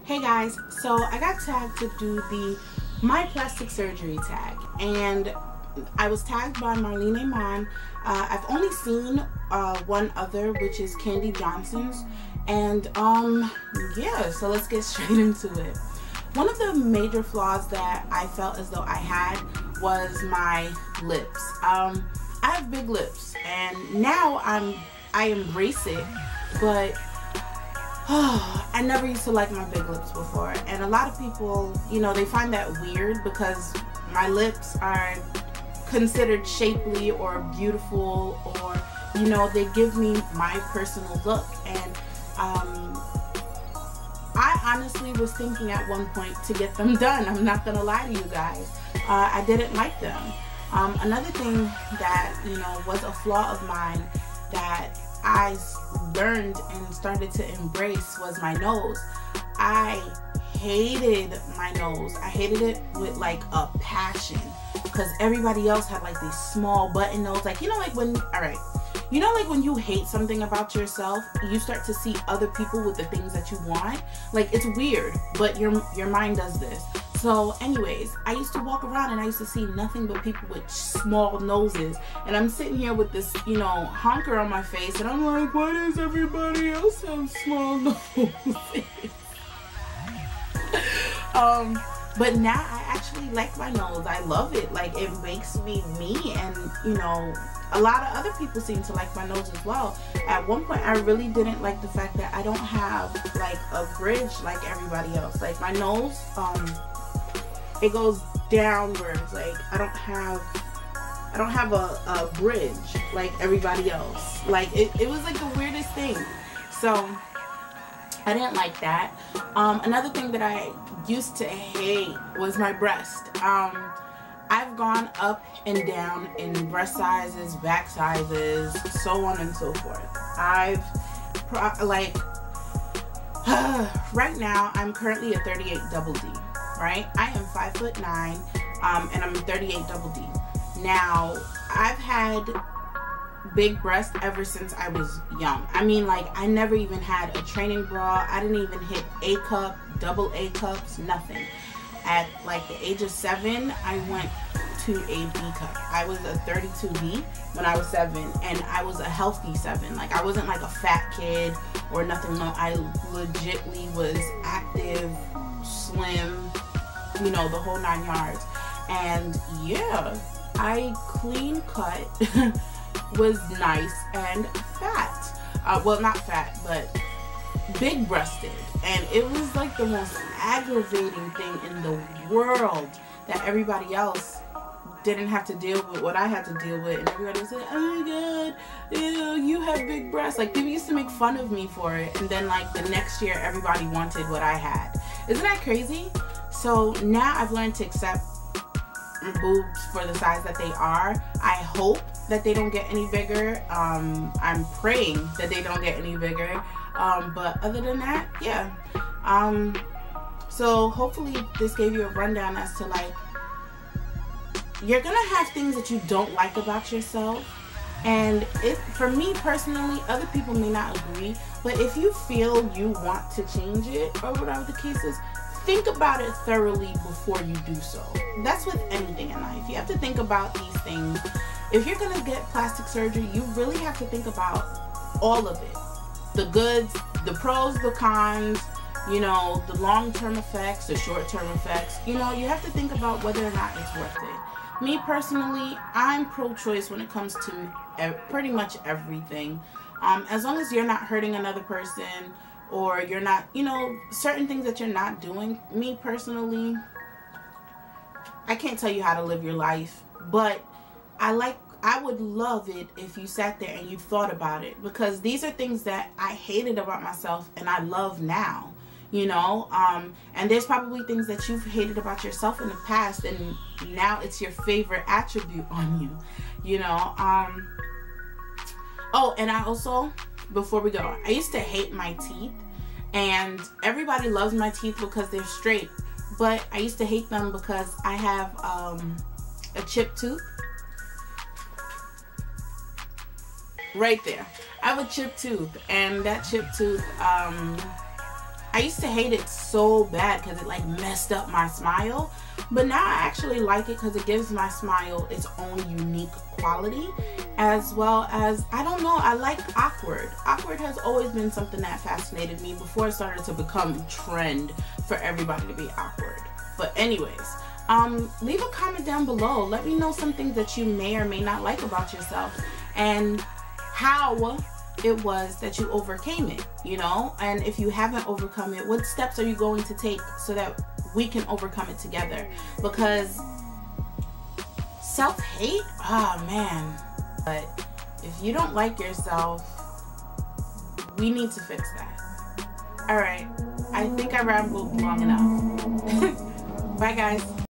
Hey guys, so I got tagged to do the My Plastic Surgery tag, and I was tagged by Marlene Iman. I've only seen one other, which is Candy Johnson's, and yeah, so let's get straight into it. One of the major flaws that I felt as though I had was my lips. I have big lips, and now I embrace it, but I never used to like my big lips before, and a lot of people, you know, they find that weird because my lips are considered shapely or beautiful, or, you know, they give me my personal look. And I honestly was thinking at one point to get them done. I'm not gonna lie to you guys. I didn't like them. Another thing that, you know, was a flaw of mine that I learned and started to embrace was my nose. I hated my nose. I hated it with like a passion, because everybody else had like these small button nose. Like, you know, like when, alright, you know, like when you hate something about yourself, you start to see other people with the things that you want. Like, it's weird, but your mind does this. So anyways, I used to walk around and I used to see nothing but people with small noses, and I'm sitting here with this, you know, honker on my face, and I'm like, why does everybody else have small noses? But now I actually like my nose. I love it. Like, it makes me me, and, you know, a lot of other people seem to like my nose as well. At one point, I really didn't like the fact that I don't have like a bridge like everybody else. Like, my nose, it goes downwards. Like, I don't have a bridge like everybody else. Like, it was like the weirdest thing. So I didn't like that. Another thing that I used to hate was my breast. I've gone up and down in breast sizes, back sizes, so on and so forth. Right now I'm currently a 38 double D, right? I am 5'9", and I'm 38 double D. Now, I've had big breasts ever since I was young. I mean, like, I never even had a training bra. I didn't even hit A cup, double A cups, nothing. At like the age of 7, I went to a B cup. I was a 32B when I was 7, and I was a healthy 7. Like, I wasn't like a fat kid or nothing. No, I legitly was active, slim, you know, the whole 9 yards. And yeah, I clean cut was nice and fat. Well, not fat, but big breasted. And it was like the most aggravating thing in the world that everybody else didn't have to deal with what I had to deal with. And everybody was like, oh my god, ew, you have big breasts. Like, people used to make fun of me for it, and then like the next year everybody wanted what I had. Isn't that crazy? So now I've learned to accept boobs for the size that they are. I hope that they don't get any bigger. I'm praying that they don't get any bigger. But other than that, yeah. So hopefully this gave you a rundown as to, like, you're gonna have things that you don't like about yourself, and for me personally, other people may not agree, but if you feel you want to change it or whatever the case is, think about it thoroughly before you do so. That's with anything in life. You have to think about these things. If you're gonna get plastic surgery, you really have to think about all of it. The goods, the pros, the cons, you know, the long-term effects, the short-term effects. You know, you have to think about whether or not it's worth it. Me personally, I'm pro-choice when it comes to pretty much everything. As long as you're not hurting another person, or you're not, you know, certain things that you're not doing. Me personally, I can't tell you how to live your life, but I would love it if you sat there and you thought about it, because these are things that I hated about myself and I love now, you know. And there's probably things that you've hated about yourself in the past, and now it's your favorite attribute on you, you know. Oh, and I also, before we go, I used to hate my teeth, and everybody loves my teeth because they're straight, but I used to hate them because I have a chipped tooth. Right there, I have a chipped tooth, and that chipped tooth I used to hate it so bad because it like messed up my smile, but now I actually like it because it gives my smile its own unique quality, as well as, I don't know, I like awkward. Awkward has always been something that fascinated me before it started to become trend for everybody to be awkward. But anyways, leave a comment down below. Let me know something that you may or may not like about yourself and how it was that you overcame it, you know? And if you haven't overcome it, what steps are you going to take so that we can overcome it together? Because self-hate, oh man. But if you don't like yourself, we need to fix that. All right, I think I rambled long enough. Bye guys.